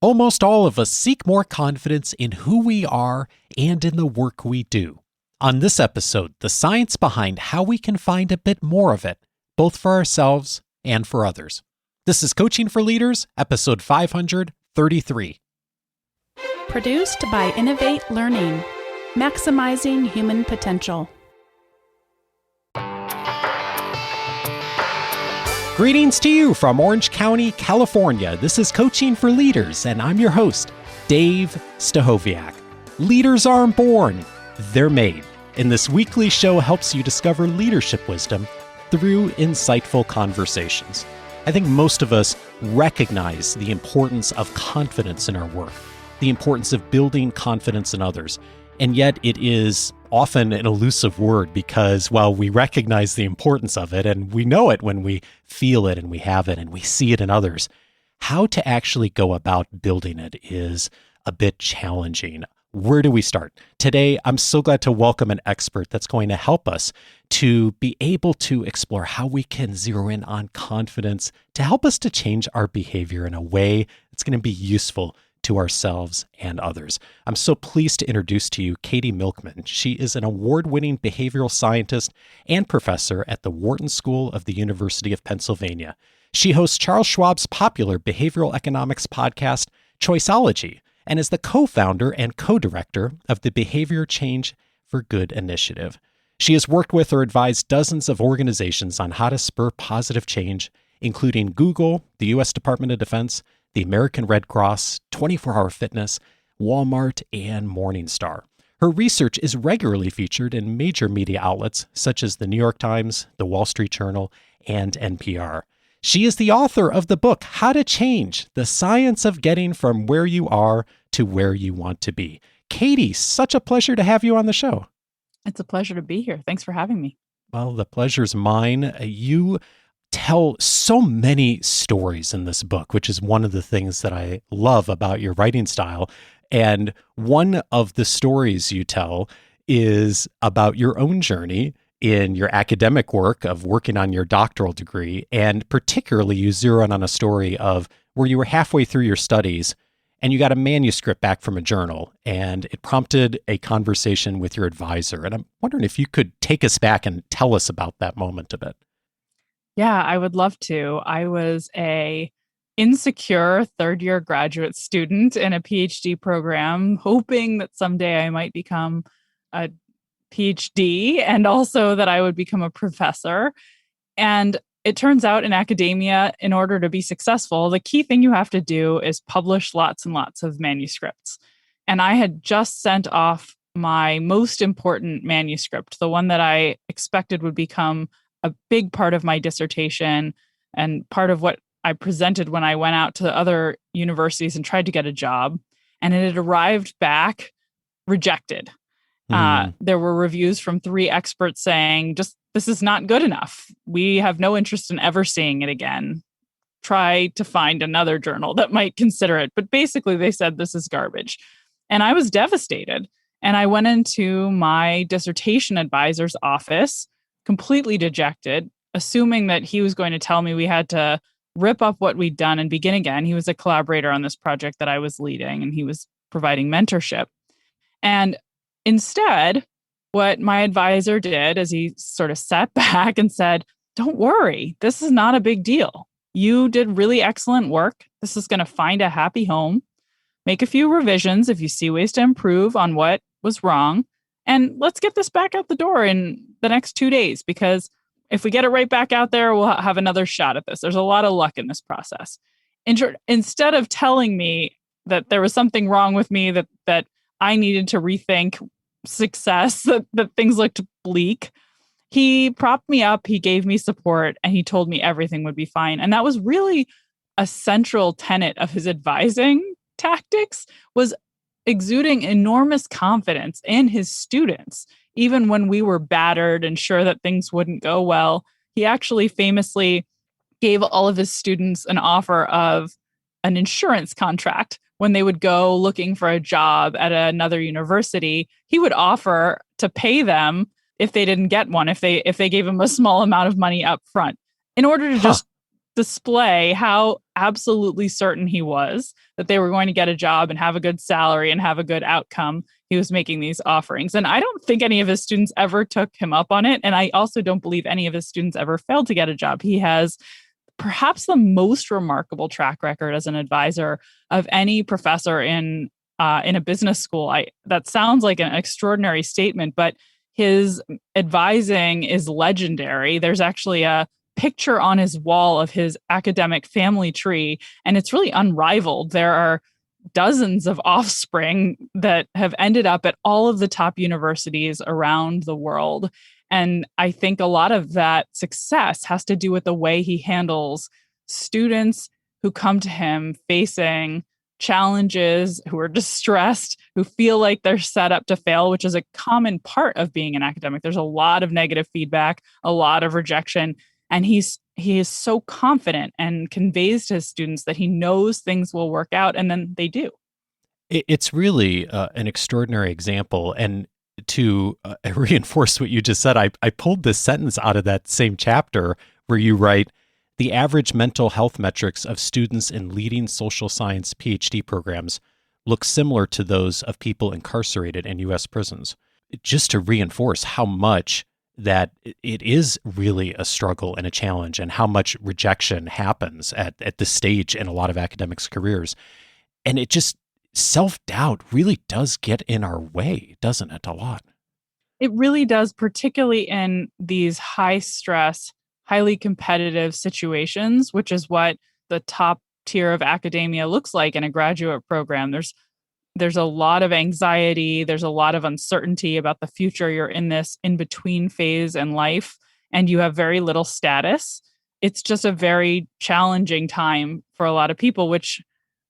Almost all of us seek more confidence in who we are and in the work we do. On this episode, the science behind how we can find a bit more of it, both for ourselves and for others. This is Coaching for Leaders, episode 533. Produced by Innovate Learning, maximizing human potential. Greetings to you from Orange County, California. This is Coaching for Leaders, and I'm your host, Dave Stachowiak. Leaders aren't born, they're made. And this weekly show helps you discover leadership wisdom through insightful conversations. I think most of us recognize the importance of confidence in our work, the importance of building confidence in others. And yet it is often an elusive word because while we recognize the importance of it and we know it when we feel it and we have it and we see it in others, how to actually go about building it is a bit challenging. Where do we start? Today, I'm so glad to welcome an expert that's going to help us to be able to explore how we can zero in on confidence to help us to change our behavior in a way that's going to be useful to ourselves and others. I'm so pleased to introduce to you Katy Milkman. She is an award-winning behavioral scientist and professor at the Wharton School of the University of Pennsylvania. She hosts Charles Schwab's popular behavioral economics podcast, Choiceology, and is the co-founder and co-director of the Behavior Change for Good initiative. She has worked with or advised dozens of organizations on how to spur positive change, including Google, the U.S. Department of Defense, the American Red Cross, 24-Hour Fitness, Walmart, and Morningstar. Her research is regularly featured in major media outlets such as the New York Times, the Wall Street Journal, and NPR. She is the author of the book, How to Change, the Science of Getting from Where You Are to Where You Want to Be. Katy, such a pleasure to have you on the show. It's a pleasure to be here. Thanks for having me. Well, the pleasure's mine. You tell so many stories in this book, which is one of the things that I love about your writing style. And one of the stories you tell is about your own journey in your academic work of working on your doctoral degree. And particularly you zero in on a story of where you were halfway through your studies and you got a manuscript back from a journal and it prompted a conversation with your advisor. And I'm wondering if you could take us back and tell us about that moment a bit. Yeah, I would love to. I was a insecure third-year graduate student in a PhD program, hoping that someday I might become a PhD and also that I would become a professor. And it turns out in academia, in order to be successful, the key thing you have to do is publish lots and lots of manuscripts. And I had just sent off my most important manuscript, the one that I expected would become a big part of my dissertation and part of what I presented when I went out to other universities and tried to get a job. And it had arrived back rejected. There were reviews from 3 experts saying, this is not good enough. We have no interest in ever seeing it again. Try to find another journal that might consider it. But basically they said, this is garbage. And I was devastated. And I went into my dissertation advisor's office completely dejected, assuming that he was going to tell me we had to rip up what we'd done and begin again. He was a collaborator on this project that I was leading, and he was providing mentorship. And instead, what my advisor did is he sort of sat back and said, don't worry, this is not a big deal. You did really excellent work. This is going to find a happy home. Make a few revisions if you see ways to improve on what was wrong. And let's get this back out the door in the next 2 days, because if we get it right back out there, we'll have another shot at this. There's a lot of luck in this process. Instead of telling me that there was something wrong with me, that I needed to rethink success, that things looked bleak, he propped me up, he gave me support, and he told me everything would be fine. And that was really a central tenet of his advising tactics, was exuding enormous confidence in his students. Even when we were battered and sure that things wouldn't go well, he actually famously gave all of his students an offer of an insurance contract. When they would go looking for a job at another university, he would offer to pay them if they didn't get one, if they gave him a small amount of money up front, in order to just display how absolutely certain he was that they were going to get a job and have a good salary and have a good outcome, he was making these offerings. And I don't think any of his students ever took him up on it. And I also don't believe any of his students ever failed to get a job. He has perhaps the most remarkable track record as an advisor of any professor in a business school. That sounds like an extraordinary statement, but his advising is legendary. There's actually a picture on his wall of his academic family tree, and it's really unrivaled. There are dozens of offspring that have ended up at all of the top universities around the world. And I think a lot of that success has to do with the way he handles students who come to him facing challenges, who are distressed, who feel like they're set up to fail, which is a common part of being an academic. There's a lot of negative feedback, a lot of rejection, and he is so confident and conveys to his students that he knows things will work out, and then they do. It's really an extraordinary example. And to reinforce what you just said, I pulled this sentence out of that same chapter where you write, the average mental health metrics of students in leading social science PhD programs look similar to those of people incarcerated in U.S. prisons. Just to reinforce how much that it is really a struggle and a challenge, and how much rejection happens at this stage in a lot of academics' careers. And it just, self-doubt really does get in our way, doesn't it, a lot? It really does, particularly in these high-stress, highly competitive situations, which is what the top tier of academia looks like in a graduate program. There's a lot of anxiety, there's a lot of uncertainty about the future. You're in this in-between phase in life, and you have very little status. It's just a very challenging time for a lot of people, which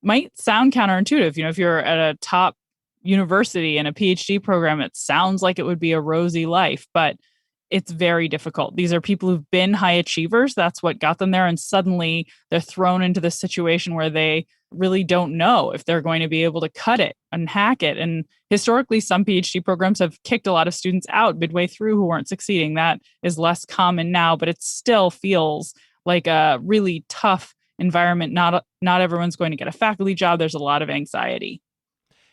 might sound counterintuitive. If you're at a top university in a PhD program, it sounds like it would be a rosy life, but it's very difficult. These are people who've been high achievers. That's what got them there. And suddenly they're thrown into this situation where they really don't know if they're going to be able to cut it and hack it. And historically, some PhD programs have kicked a lot of students out midway through who weren't succeeding. That is less common now, but it still feels like a really tough environment. Not everyone's going to get a faculty job. There's a lot of anxiety.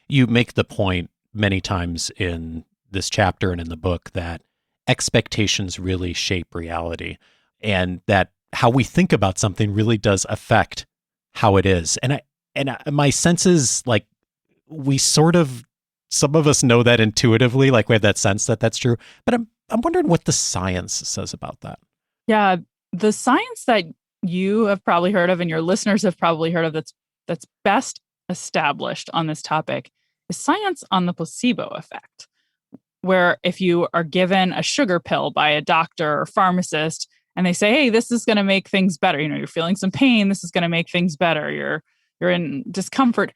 You make the point many times in this chapter and in the book that expectations really shape reality, and that how we think about something really does affect how it is. And my sense is, like, we sort of, some of us know that intuitively, like we have that sense that that's true, but I'm wondering what the science says about that. Yeah, the science that you have probably heard of and your listeners have probably heard of that's best established on this topic is science on the placebo effect, where if you are given a sugar pill by a doctor or pharmacist and they say, hey, this is going to make things better, you're feeling some pain, this is going to make things better, you're in discomfort,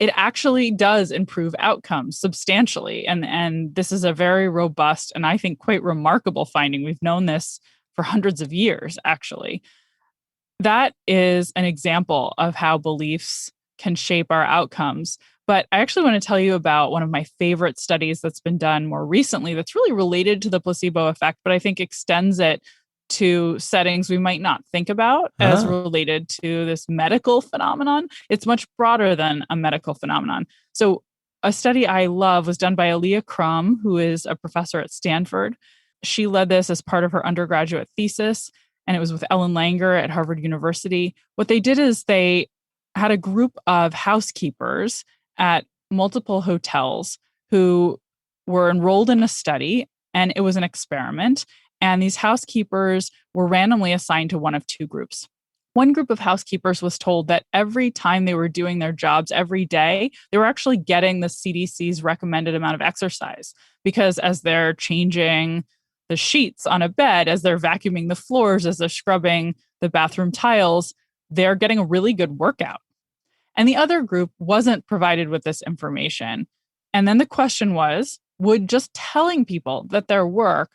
it actually does improve outcomes substantially. And this is a very robust and I think quite remarkable finding. We've known this for hundreds of years, actually. That is an example of how beliefs can shape our outcomes. But I actually want to tell you about one of my favorite studies that's been done more recently that's really related to the placebo effect, but I think extends it to settings we might not think about as related to this medical phenomenon. It's much broader than a medical phenomenon. So a study I love was done by Aaliyah Crum, who is a professor at Stanford. She led this as part of her undergraduate thesis, and it was with Ellen Langer at Harvard University. What they did is they had a group of housekeepers at multiple hotels who were enrolled in a study, and it was an experiment. And these housekeepers were randomly assigned to one of two groups. One group of housekeepers was told that every time they were doing their jobs every day, they were actually getting the CDC's recommended amount of exercise, because as they're changing the sheets on a bed, as they're vacuuming the floors, as they're scrubbing the bathroom tiles, they're getting a really good workout. And the other group wasn't provided with this information. And then the question was, would just telling people that their work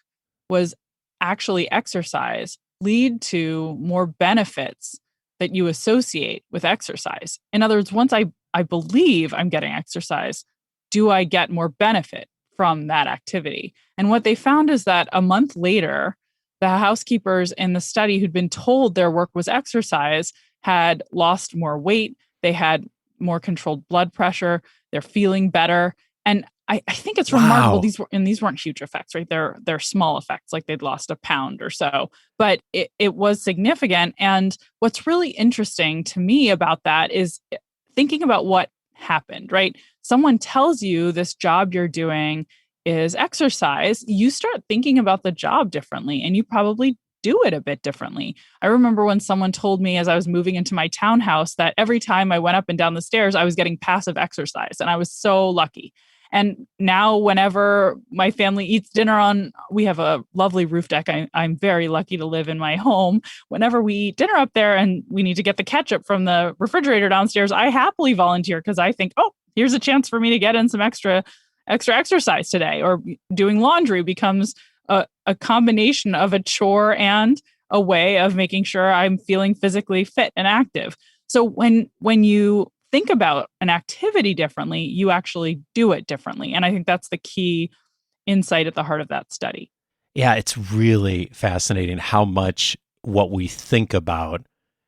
was actually exercise lead to more benefits that you associate with exercise? In other words, once I believe I'm getting exercise, do I get more benefit from that activity? And what they found is that a month later, the housekeepers in the study who'd been told their work was exercise had lost more weight. They had more controlled blood pressure. They're feeling better. And I think it's remarkable. Wow. These weren't huge effects, right? They're small effects, like they'd lost a pound or so, but it was significant. And what's really interesting to me about that is thinking about what happened, right? Someone tells you this job you're doing is exercise, you start thinking about the job differently, and you probably do it a bit differently. I remember when someone told me as I was moving into my townhouse that every time I went up and down the stairs, I was getting passive exercise, and I was so lucky. And now, whenever my family eats dinner we have a lovely roof deck. I'm very lucky to live in my home. Whenever we eat dinner up there and we need to get the ketchup from the refrigerator downstairs, I happily volunteer because I think, oh, here's a chance for me to get in some extra exercise today. Or doing laundry becomes a combination of a chore and a way of making sure I'm feeling physically fit and active. So when you think about an activity differently, you actually do it differently. And I think that's the key insight at the heart of that study. Yeah, it's really fascinating how much what we think about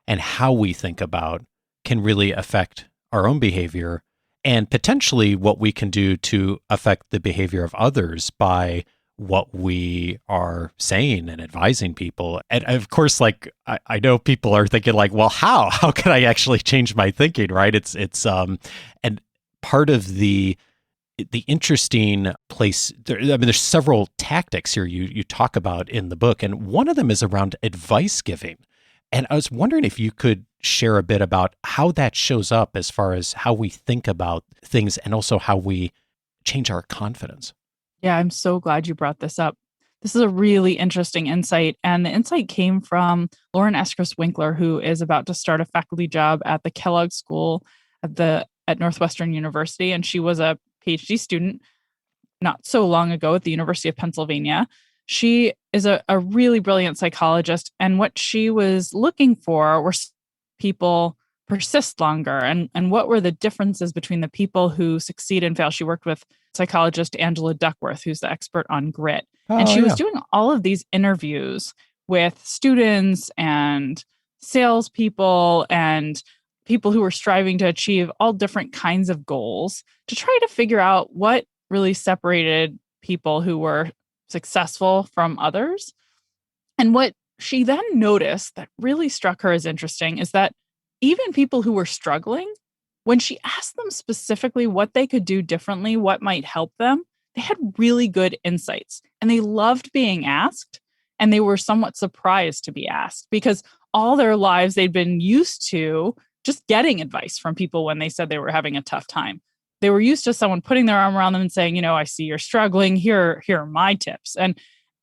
and how we think about can really affect our own behavior and potentially what we can do to affect the behavior of others by what we are saying and advising people. And of course, like I know people are thinking like, well, how can I actually change my thinking? Right. It's and part of the interesting place there, I mean, there's several tactics here you talk about in the book, and one of them is around advice giving. And I was wondering if you could share a bit about how that shows up as far as how we think about things and also how we change our confidence. Yeah, I'm so glad you brought this up. This is a really interesting insight. And the insight came from Lauren Eskris Winkler, who is about to start a faculty job at the Kellogg School at Northwestern University. And she was a PhD student not so long ago at the University of Pennsylvania. She is a really brilliant psychologist. And what she was looking for were people persist longer, and what were the differences between the people who succeed and fail. She worked with psychologist Angela Duckworth, who's the expert on grit. And Oh, she was yeah. doing all of these interviews with students and salespeople and people who were striving to achieve all different kinds of goals to try to figure out what really separated people who were successful from others. And what she then noticed that really struck her as interesting is that even people who were struggling, when she asked them specifically what they could do differently, what might help them, they had really good insights and they loved being asked. And they were somewhat surprised to be asked because all their lives they'd been used to just getting advice from people when they said they were having a tough time. They were used to someone putting their arm around them and saying, I see you're struggling. Here are my tips. And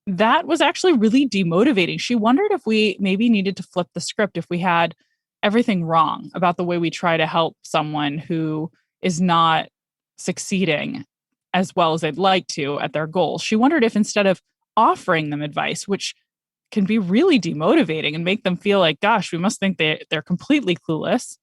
that was actually really demotivating. She wondered if we maybe needed to flip the script, if we had everything wrong about the way we try to help someone who is not succeeding as well as they'd like to at their goals. She wondered if instead of offering them advice, which can be really demotivating and make them feel like, gosh, we must think they're completely clueless,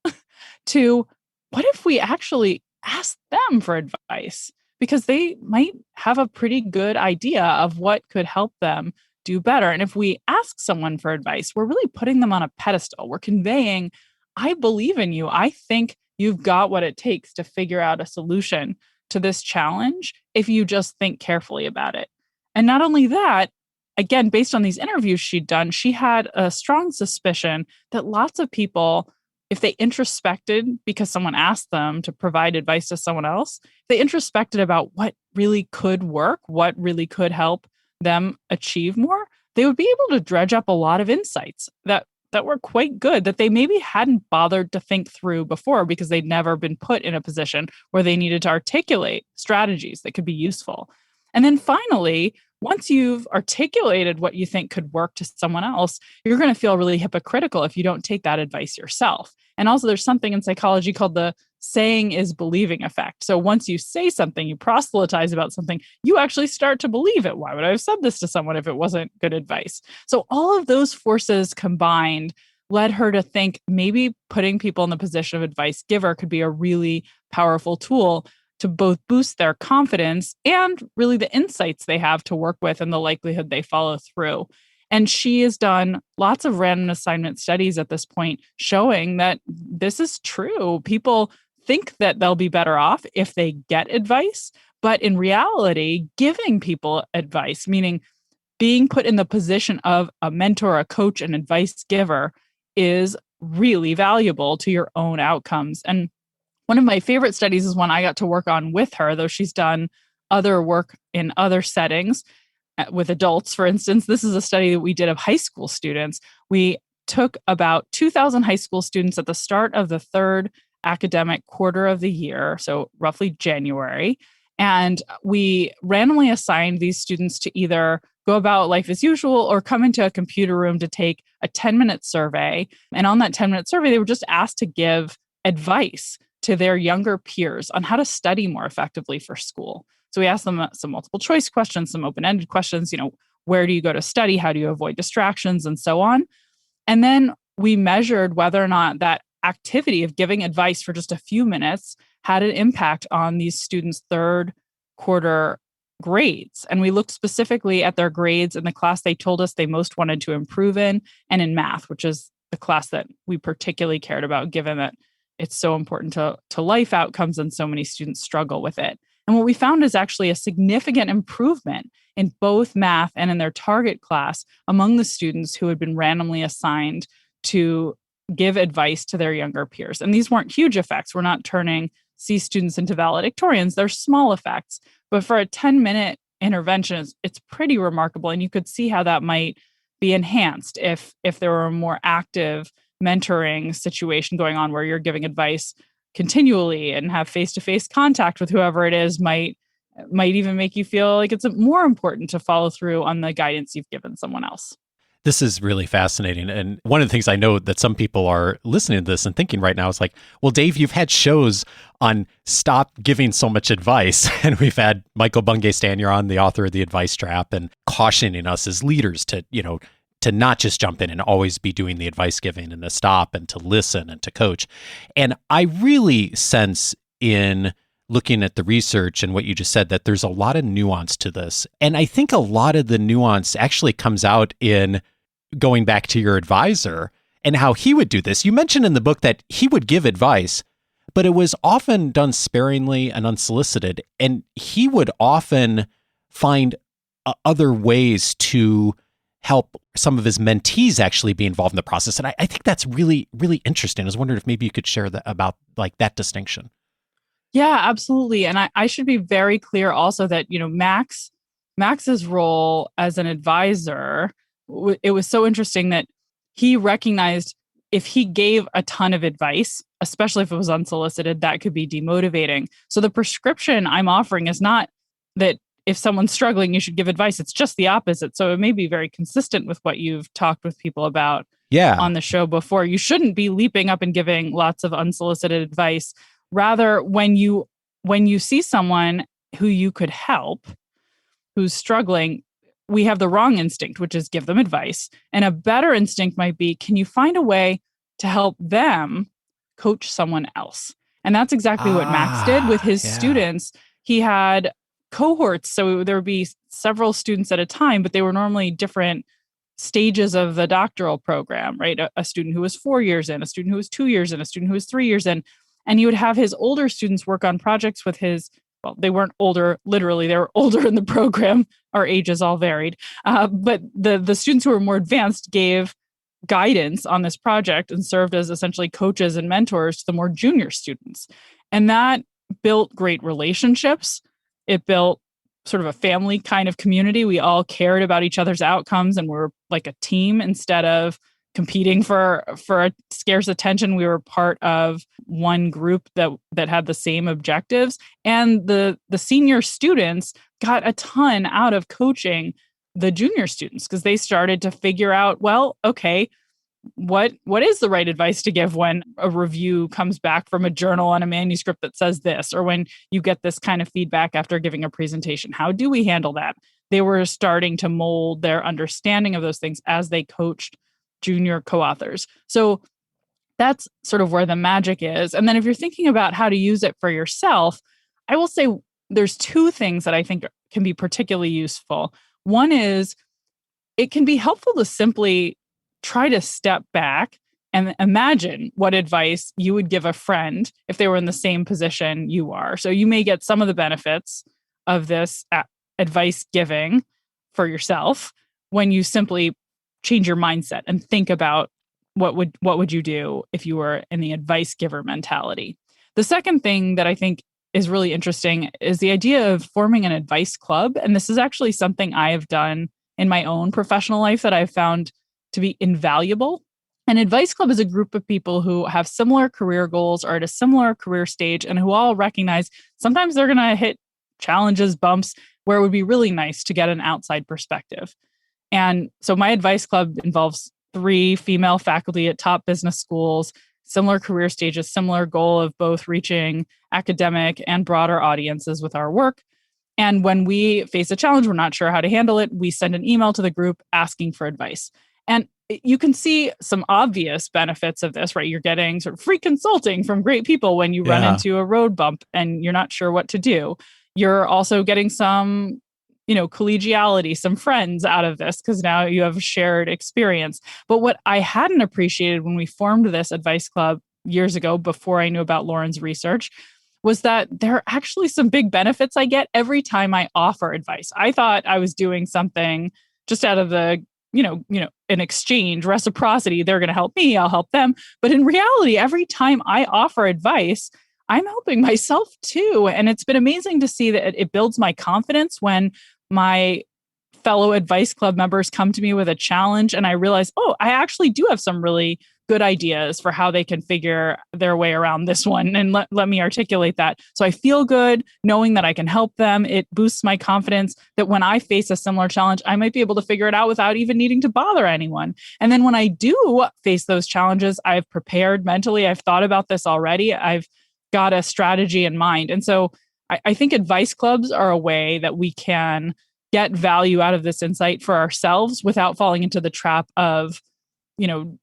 to what if we actually ask them for advice? Because they might have a pretty good idea of what could help them do better. And if we ask someone for advice, we're really putting them on a pedestal. We're conveying, I believe in you. I think you've got what it takes to figure out a solution to this challenge if you just think carefully about it. And not only that, again, based on these interviews she'd done, she had a strong suspicion that lots of people, if they introspected because someone asked them to provide advice to someone else, they introspected about what really could work, what really could help them achieve more, they would be able to dredge up a lot of insights that were quite good that they maybe hadn't bothered to think through before because they'd never been put in a position where they needed to articulate strategies that could be useful. And then finally, once you've articulated what you think could work to someone else, you're going to feel really hypocritical if you don't take that advice yourself. And also, there's something in psychology called the saying is believing effect. So once you say something, you proselytize about something, you actually start to believe it. Why would I have said this to someone if it wasn't good advice? So all of those forces combined led her to think maybe putting people in the position of advice giver could be a really powerful tool to both boost their confidence and really the insights they have to work with and the likelihood they follow through. And she has done lots of random assignment studies at this point showing that this is true. People think that they'll be better off if they get advice. But in reality, giving people advice, meaning being put in the position of a mentor, a coach, an advice giver, is really valuable to your own outcomes. And one of my favorite studies is one I got to work on with her, though she's done other work in other settings with adults. For instance, this is a study that we did of high school students. We took about 2,000 high school students at the start of the third academic quarter of the year, so roughly January, and we randomly assigned these students to either go about life as usual or come into a computer room to take a 10-minute survey. And on that 10-minute survey, they were just asked to give advice to their younger peers on how to study more effectively for school. So we asked them some multiple choice questions, some open-ended questions, where do you go to study? How do you avoid distractions and so on? And then we measured whether or not that activity of giving advice for just a few minutes had an impact on these students' third quarter grades. And we looked specifically at their grades in the class they told us they most wanted to improve in, and in math, which is the class that we particularly cared about, given that it's so important to life outcomes and so many students struggle with it. And what we found is actually a significant improvement in both math and in their target class among the students who had been randomly assigned to give advice to their younger peers. And these weren't huge effects. We're not turning C students into valedictorians. They're small effects. But for a 10-minute intervention, it's pretty remarkable. And you could see how that might be enhanced if there were a more active mentoring situation going on where you're giving advice continually and have face-to-face contact with whoever it is might even make you feel like it's more important to follow through on the guidance you've given someone else. This is really fascinating. And one of the things I know that some people are listening to this and thinking right now is like, well, Dave, you've had shows on stop giving so much advice. And we've had Michael Bungay-Stanier on, the author of The Advice Trap, and cautioning us as leaders to not just jump in and always be doing the advice giving and to stop and to listen and to coach. And I really sense in looking at the research and what you just said that there's a lot of nuance to this. And I think a lot of the nuance actually comes out in going back to your advisor and how he would do this. You mentioned in the book that he would give advice, but it was often done sparingly and unsolicited. And he would often find other ways to help some of his mentees actually be involved in the process. And I think that's really, really interesting. I was wondering if maybe you could share about like that distinction. Yeah, absolutely. And I should be very clear also that, Max's role as an advisor, it was so interesting that he recognized if he gave a ton of advice, especially if it was unsolicited, that could be demotivating. So the prescription I'm offering is not that if someone's struggling, you should give advice. It's just the opposite. So it may be very consistent with what you've talked with people about on the show before. You shouldn't be leaping up and giving lots of unsolicited advice. Rather, when you see someone who you could help, who's struggling, we have the wrong instinct, which is give them advice. And a better instinct might be, can you find a way to help them coach someone else? And that's exactly what Max did with his students. He had cohorts. So there would be several students at a time, but they were normally different stages of the doctoral program, right? A student who was 4 years in, a student who was 2 years in, a student who was 3 years in. And he would have his older students work on projects with they weren't older, literally, they were older in the program. Our ages all varied. But the students who were more advanced gave guidance on this project and served as essentially coaches and mentors to the more junior students. And that built great relationships. It built sort of a family kind of community. We all cared about each other's outcomes and were like a team instead of competing for a scarce attention. We were part of one group that had the same objectives. And the senior students got a ton out of coaching the junior students because they started to figure out, well, okay, what is the right advice to give when a review comes back from a journal on a manuscript that says this, or when you get this kind of feedback after giving a presentation? How do we handle that? They were starting to mold their understanding of those things as they coached junior co-authors. So that's sort of where the magic is. And then if you're thinking about how to use it for yourself, I will say there's two things that I think can be particularly useful. One is it can be helpful to simply try to step back and imagine what advice you would give a friend if they were in the same position you are. So you may get some of the benefits of this advice giving for yourself when you simply change your mindset and think about what would you do if you were in the advice giver mentality. The second thing that I think is really interesting is the idea of forming an advice club. And this is actually something I have done in my own professional life that I've found to be invaluable. An advice club is a group of people who have similar career goals or at a similar career stage and who all recognize sometimes they're going to hit challenges, bumps, where it would be really nice to get an outside perspective. And so my advice club involves 3 female faculty at top business schools, similar career stages, similar goal of both reaching academic and broader audiences with our work. And when we face a challenge, we're not sure how to handle it, we send an email to the group asking for advice. And you can see some obvious benefits of this, right? You're getting sort of free consulting from great people when you run into a road bump and you're not sure what to do. You're also getting some, collegiality, some friends out of this because now you have a shared experience. But what I hadn't appreciated when we formed this advice club years ago, before I knew about Lauren's research, was that there are actually some big benefits I get every time I offer advice. I thought I was doing something just out of the an exchange, reciprocity. They're going to help me, I'll help them. But in reality, every time I offer advice, I'm helping myself too. And it's been amazing to see that it builds my confidence when my fellow advice club members come to me with a challenge and I realize, oh, I actually do have some really good ideas for how they can figure their way around this one. And let me articulate that. So I feel good knowing that I can help them. It boosts my confidence that when I face a similar challenge, I might be able to figure it out without even needing to bother anyone. And then when I do face those challenges, I've prepared mentally. I've thought about this already. I've got a strategy in mind. And so I think advice clubs are a way that we can get value out of this insight for ourselves without falling into the trap of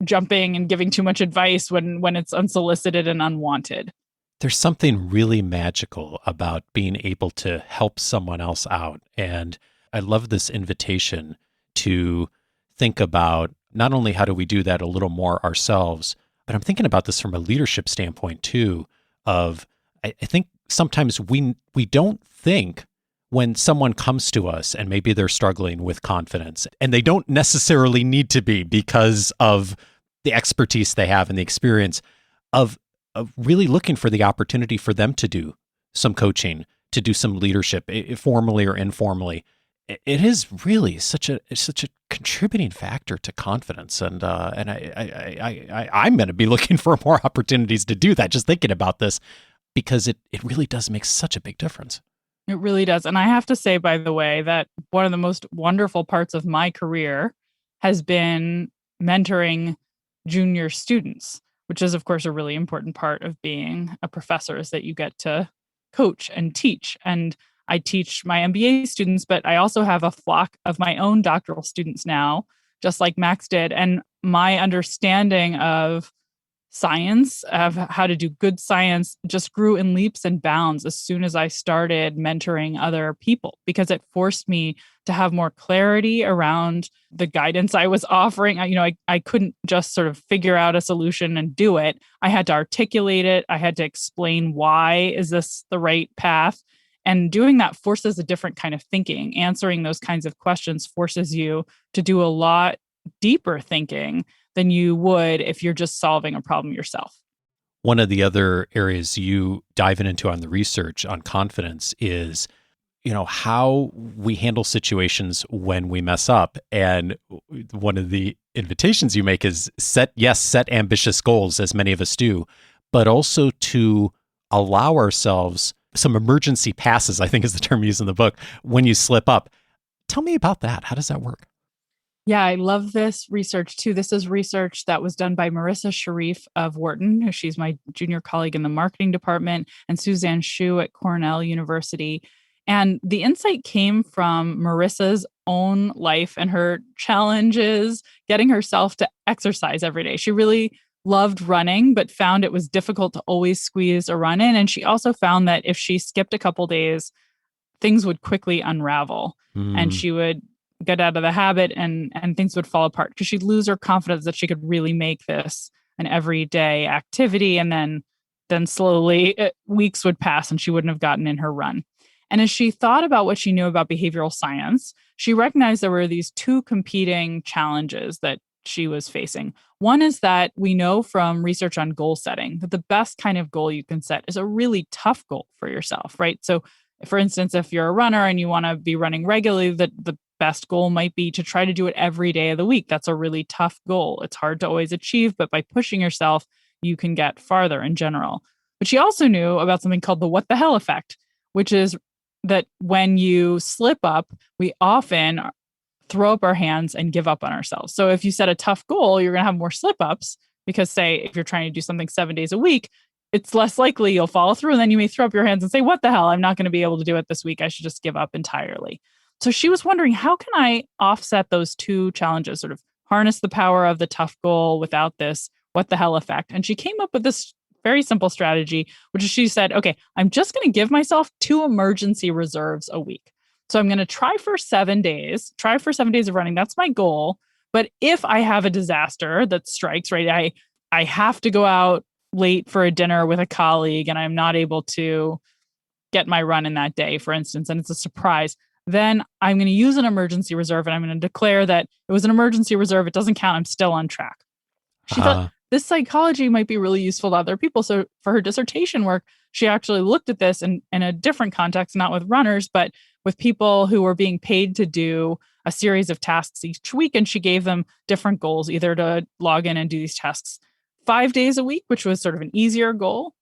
jumping and giving too much advice when it's unsolicited and unwanted. There's something really magical about being able to help someone else out. And I love this invitation to think about not only how do we do that a little more ourselves, but I'm thinking about this from a leadership standpoint too, of I think sometimes we don't think when someone comes to us and maybe they're struggling with confidence, and they don't necessarily need to be because of the expertise they have and the experience of really looking for the opportunity for them to do some coaching, to do some leadership, formally or informally. It is really such a contributing factor to confidence, and I'm going to be looking for more opportunities to do that. Just thinking about this, because it really does make such a big difference. It really does. And I have to say, by the way, that one of the most wonderful parts of my career has been mentoring junior students, which is, of course, a really important part of being a professor, is that you get to coach and teach. And I teach my MBA students, but I also have a flock of my own doctoral students now, just like Max did. And my understanding of science, of how to do good science, just grew in leaps and bounds as soon as I started mentoring other people, because it forced me to have more clarity around the guidance I was offering. I couldn't just sort of figure out a solution and do it. I had to articulate it. I had to explain, why is this the right path? And doing that forces a different kind of thinking. Answering those kinds of questions forces you to do a lot deeper thinking than you would if you're just solving a problem yourself. One of the other areas you dive into on the research on confidence is, how we handle situations when we mess up. And one of the invitations you make is set ambitious goals, as many of us do, but also to allow ourselves some emergency passes, I think is the term used in the book, when you slip up. Tell me about that. How does that work? Yeah, I love this research too. This is research that was done by Marissa Sharif of Wharton. She's my junior colleague in the marketing department, and Suzanne Shu at Cornell University. And the insight came from Marissa's own life and her challenges getting herself to exercise every day. She really loved running, but found it was difficult to always squeeze a run in. And she also found that if she skipped a couple days, things would quickly unravel and she would get out of the habit and things would fall apart because she'd lose her confidence that she could really make this an everyday activity. And then slowly weeks would pass and she wouldn't have gotten in her run. And as she thought about what she knew about behavioral science, she recognized there were these two competing challenges that she was facing. One is that we know from research on goal setting that the best kind of goal you can set is a really tough goal for yourself, right? So, for instance, if you're a runner and you want to be running regularly, the best goal might be to try to do it every day of the week. That's a really tough goal. It's hard to always achieve, but by pushing yourself, you can get farther in general. But she also knew about something called the what the hell effect, which is that when you slip up, we often throw up our hands and give up on ourselves. So if you set a tough goal, you're going to have more slip ups because, say, if you're trying to do something 7 days a week, it's less likely you'll follow through. And then you may throw up your hands and say, what the hell? I'm not going to be able to do it this week. I should just give up entirely. So she was wondering, how can I offset those two challenges, sort of harness the power of the tough goal without this what the hell effect? And she came up with this very simple strategy, which is she said, okay, I'm just going to give myself 2 emergency reserves a week. So I'm going to try for 7 days of running. That's my goal. But if I have a disaster that strikes, right, I have to go out late for a dinner with a colleague and I'm not able to get my run in that day, for instance, and it's a surprise, then I'm going to use an emergency reserve and I'm going to declare that it was an emergency reserve. It doesn't count. I'm still on track. She thought this psychology might be really useful to other people. So for her dissertation work, she actually looked at this in a different context, not with runners, but with people who were being paid to do a series of tasks each week. And she gave them different goals, either to log in and do these tasks 5 days a week, which was sort of an easier goal,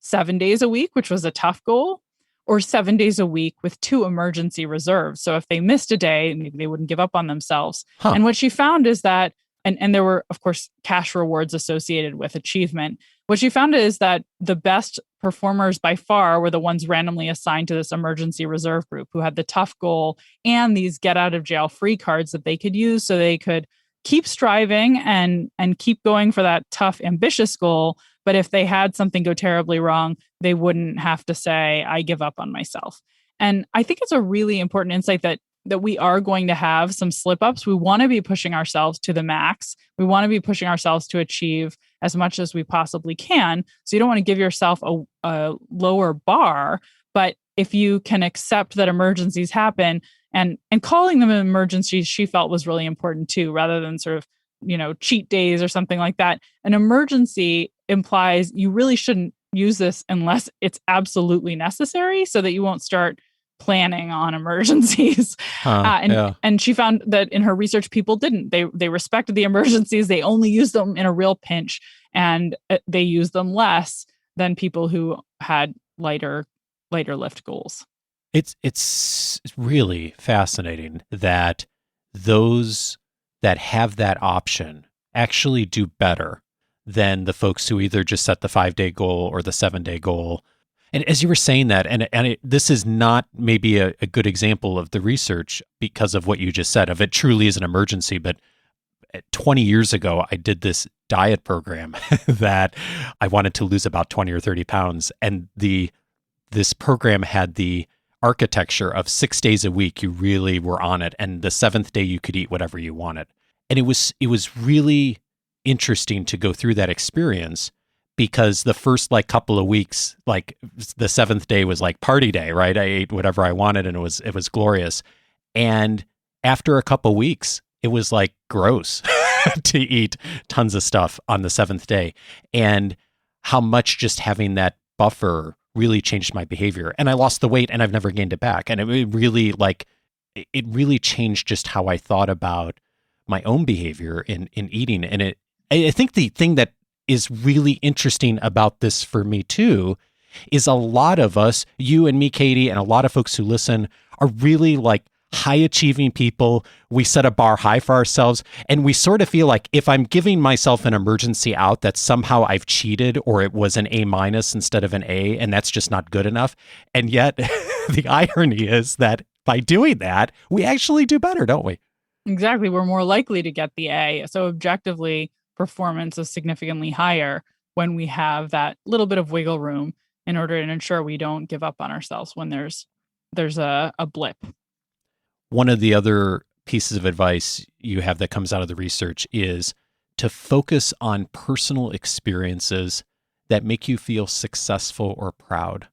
7 days a week, which was a tough goal, or 7 days a week with 2 emergency reserves. So if they missed a day, maybe they wouldn't give up on themselves. And what she found is that, and there were, of course, cash rewards associated with achievement. What she found is that the best performers by far were the ones randomly assigned to this emergency reserve group who had the tough goal and these get out of jail free cards that they could use so they could keep striving and keep going for that tough, ambitious goal. But if they had something go terribly wrong, they wouldn't have to say, I give up on myself. And I think it's a really important insight that we are going to have some slip ups. We want to be pushing ourselves to the max. We want to be pushing ourselves to achieve as much as we possibly can. So you don't want to give yourself a lower bar. But if you can accept that emergencies happen and calling them emergencies, she felt was really important too, rather than sort of, cheat days or something like that. An emergency implies you really shouldn't use this unless it's absolutely necessary so that you won't start planning on emergencies. And she found that in her research, people didn't. They respected the emergencies. They only used them in a real pinch, and they used them less than people who had lighter lift goals. It's really fascinating that those that have that option actually do better than the folks who either just set the 5-day goal or the 7-day goal. And as you were saying that, this is not maybe a good example of the research because of what you just said, of it truly is an emergency, but 20 years ago, I did this diet program that I wanted to lose about 20 or 30 pounds. And this program had the architecture of 6 days a week. You really were on it. And the 7th day you could eat whatever you wanted. And it was really interesting to go through that experience because the first couple of weeks, the 7th day was like party day, right? I ate whatever I wanted and it was glorious. And after a couple weeks, it was like gross to eat tons of stuff on the 7th day, and how much just having that buffer really changed my behavior. And I lost the weight and I've never gained it back. And it really changed just how I thought about my own behavior in eating. And I think the thing that is really interesting about this for me too is a lot of us, you and me, Katy, and a lot of folks who listen are really high achieving people. We set a bar high for ourselves, and we sort of feel like if I'm giving myself an emergency out, that somehow I've cheated or it was an A- instead of an A, and that's just not good enough. And yet the irony is that by doing that, we actually do better, don't we? Exactly. We're more likely to get the A. So objectively, performance is significantly higher when we have that little bit of wiggle room in order to ensure we don't give up on ourselves when there's a blip. One of the other pieces of advice you have that comes out of the research is to focus on personal experiences that make you feel successful or proud.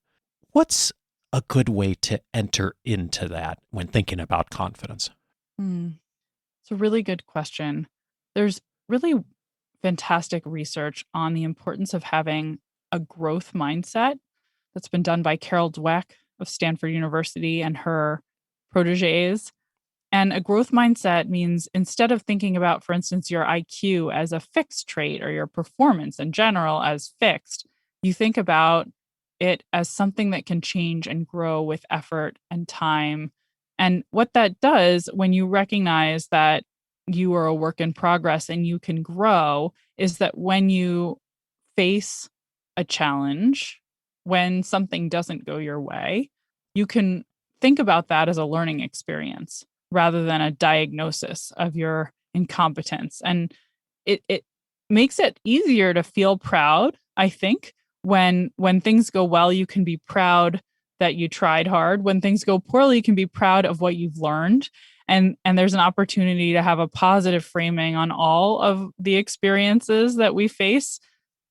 What's a good way to enter into that when thinking about confidence? It's a really good question. There's really fantastic research on the importance of having a growth mindset that's been done by Carol Dweck of Stanford University and her proteges. And a growth mindset means instead of thinking about, for instance, your IQ as a fixed trait or your performance in general as fixed, you think about it as something that can change and grow with effort and time. And what that does when you recognize that you are a work in progress and you can grow is that when you face a challenge, when something doesn't go your way, you can think about that as a learning experience rather than a diagnosis of your incompetence. And it makes it easier to feel proud, I think. When things go well, you can be proud that you tried hard. When things go poorly, you can be proud of what you've learned. And there's an opportunity to have a positive framing on all of the experiences that we face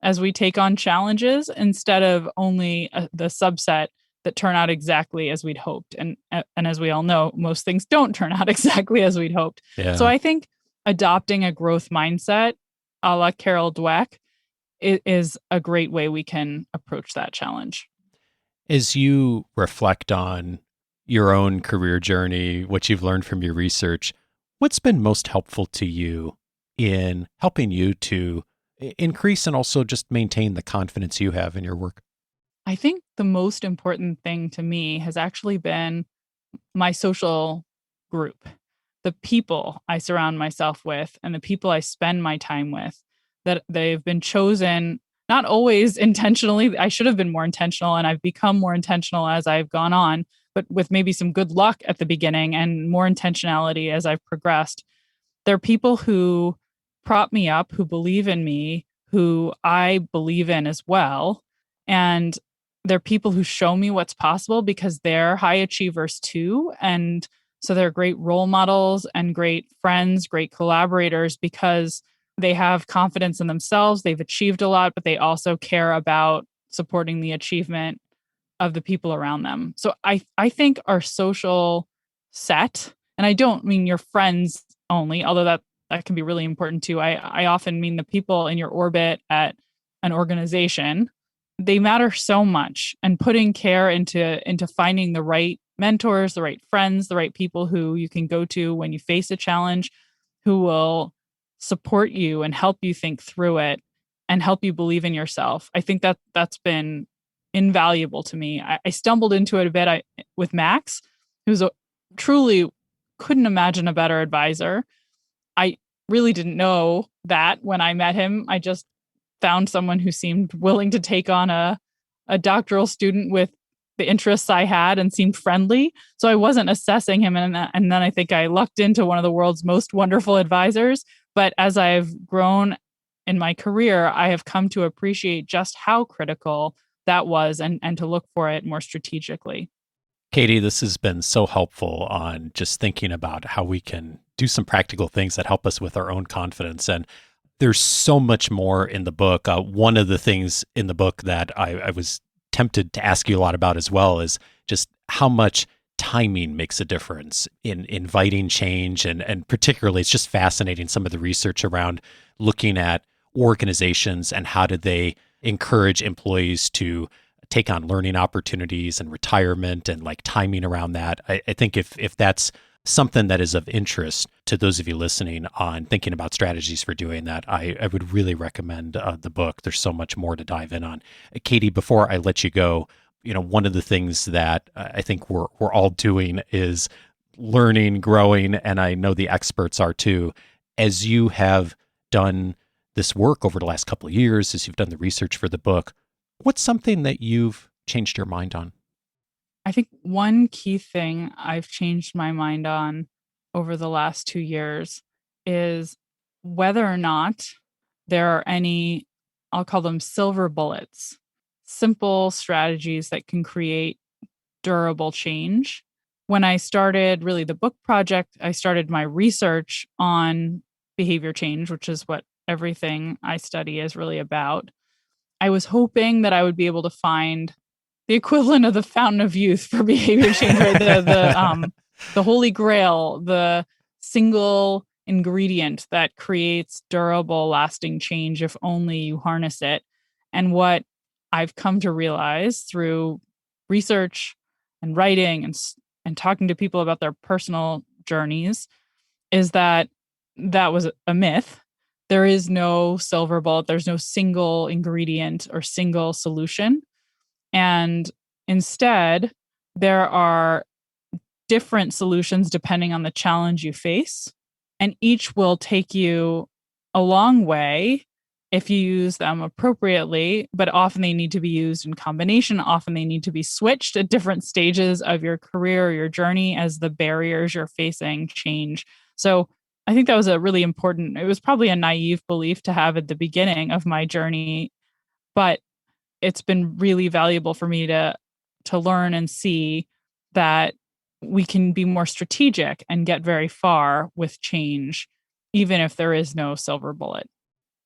as we take on challenges instead of only the subset that turn out exactly as we'd hoped. And as we all know, most things don't turn out exactly as we'd hoped. So Yeah. I think adopting a growth mindset, a la Carol Dweck, is a great way we can approach that challenge. As you reflect on your own career journey, what you've learned from your research, what's been most helpful to you in helping you to increase and also just maintain the confidence you have in your work? I think the most important thing to me has actually been my social group, the people I surround myself with, and the people I spend my time with, that they've been chosen not always intentionally. I should have been more intentional, and I've become more intentional as I've gone on, but with maybe some good luck at the beginning and more intentionality as I've progressed. They're people who prop me up, who believe in me, who I believe in as well. And they're people who show me what's possible because they're high achievers too. And so they're great role models and great friends, great collaborators because they have confidence in themselves. They've achieved a lot, but they also care about supporting the achievement of the people around them. So I think our social set, and I don't mean your friends only, although that can be really important too. I often mean the people in your orbit at an organization. They matter so much, and putting care into finding the right mentors, the right friends, the right people who you can go to when you face a challenge, who will support you and help you think through it and help you believe in yourself. I think that's been invaluable to me. I stumbled into it a bit with Max, who's truly couldn't imagine a better advisor. I really didn't know that when I met him. I just found someone who seemed willing to take on a doctoral student with the interests I had and seemed friendly. So I wasn't assessing him. And then I think I lucked into one of the world's most wonderful advisors. But as I've grown in my career, I have come to appreciate just how critical that was and to look for it more strategically. Katy, this has been so helpful on just thinking about how we can do some practical things that help us with our own confidence. And there's so much more in the book. One of the things in the book that I was tempted to ask you a lot about as well is just how much timing makes a difference in inviting change. And particularly, it's just fascinating some of the research around looking at organizations and how do they encourage employees to take on learning opportunities and retirement and like timing around that. I think if that's something that is of interest to those of you listening on thinking about strategies for doing that, I would really recommend the book. There's so much more to dive in on. Katy, before I let you go, one of the things that I think we're all doing is learning, growing, and I know the experts are too. As you have done this work over the last couple of years, as you've done the research for the book, what's something that you've changed your mind on? I think one key thing I've changed my mind on over the last 2 years is whether or not there are any, I'll call them silver bullets, simple strategies that can create durable change. When I started really the book project, I started my research on behavior change, which is what everything I study is really about. I was hoping that I would be able to find the equivalent of the fountain of youth for behavior change, right? The holy grail, the single ingredient that creates durable, lasting change if only you harness it. And what I've come to realize through research and writing and talking to people about their personal journeys is that was a myth. There is no silver bullet. There's no single ingredient or single solution. And instead, there are different solutions depending on the challenge you face. And each will take you a long way if you use them appropriately, but often they need to be used in combination. Often they need to be switched at different stages of your career or your journey as the barriers you're facing change. So I think that was it was probably a naive belief to have at the beginning of my journey, but it's been really valuable for me to learn and see that we can be more strategic and get very far with change, even if there is no silver bullet.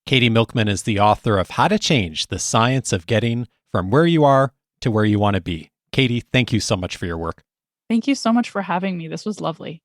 Katy Milkman is the author of How to Change, the Science of Getting from Where You Are to Where You Want to Be. Katy, thank you so much for your work. Thank you so much for having me. This was lovely.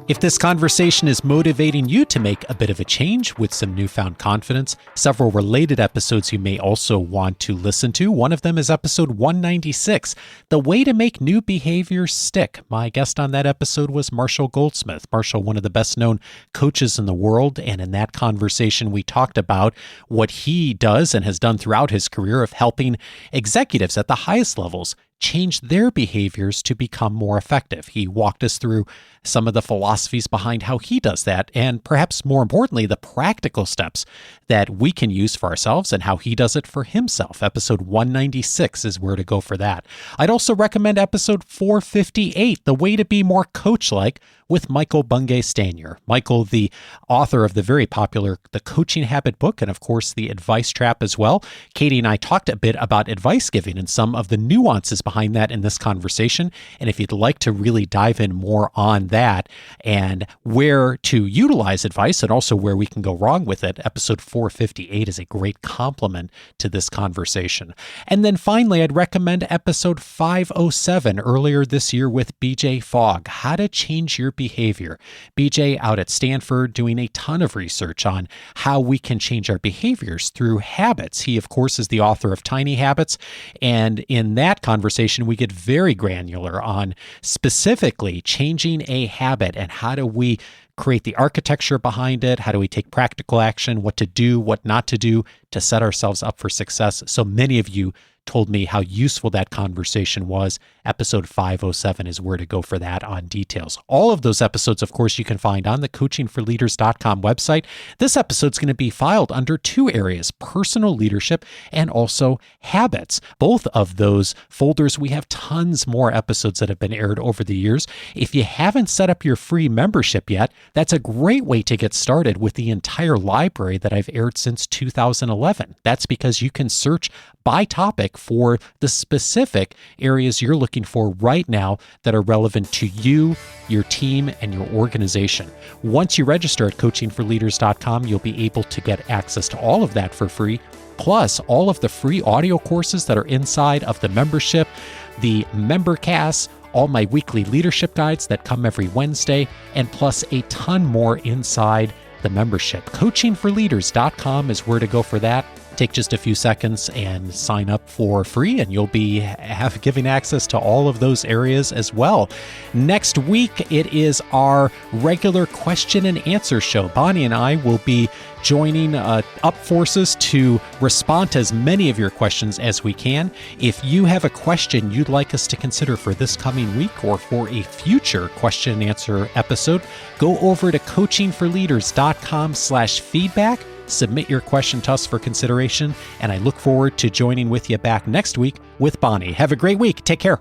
If this conversation is motivating you to make a bit of a change with some newfound confidence, several related episodes you may also want to listen to. One of them is episode 196, The Way to Make New Behaviors Stick. My guest on that episode was Marshall Goldsmith. Marshall, one of the best known coaches in the world, and in that conversation we talked about what he does and has done throughout his career of helping executives at the highest levels change their behaviors to become more effective. He walked us through some of the philosophies behind how he does that, and perhaps more importantly, the practical steps that we can use for ourselves and how he does it for himself. Episode 196 is where to go for that. I'd also recommend episode 458, The Way to Be More Coach-Like, with Michael Bungay Stanier. Michael, the author of the very popular The Coaching Habit book, and of course the Advice Trap as well. Katy and I talked a bit about advice giving and some of the nuances behind that in this conversation. And if you'd like to really dive in more on that and where to utilize advice and also where we can go wrong with it, episode 458 is a great complement to this conversation. And then finally, I'd recommend episode 507 earlier this year with BJ Fogg, How to Change Your Behavior. BJ out at Stanford doing a ton of research on how we can change our behaviors through habits. He, of course, is the author of Tiny Habits. And in that conversation, we get very granular on specifically changing a habit and how do we create the architecture behind it? How do we take practical action? What to do, what not to do to set ourselves up for success? So many of you told me how useful that conversation was. Episode 507 is where to go for that on details. All of those episodes, of course, you can find on the coachingforleaders.com website. This episode's going to be filed under two areas, personal leadership and also habits. Both of those folders, we have tons more episodes that have been aired over the years. If you haven't set up your free membership yet, that's a great way to get started with the entire library that I've aired since 2011. That's because you can search by topic for the specific areas you're looking for right now that are relevant to you, your team, and your organization. Once you register at coachingforleaders.com, you'll be able to get access to all of that for free, plus all of the free audio courses that are inside of the membership, the membercasts, all my weekly leadership guides that come every Wednesday, and plus a ton more inside the membership. Coachingforleaders.com is where to go for that. Take just a few seconds and sign up for free, and you'll be giving access to all of those areas as well. Next week, it is our regular question and answer show. Bonnie and I will be joining up forces to respond to as many of your questions as we can. If you have a question you'd like us to consider for this coming week or for a future question and answer episode, go over to coachingforleaders.com/feedback. Submit your question to us for consideration, and I look forward to joining with you back next week with Bonnie. Have a great week. Take care.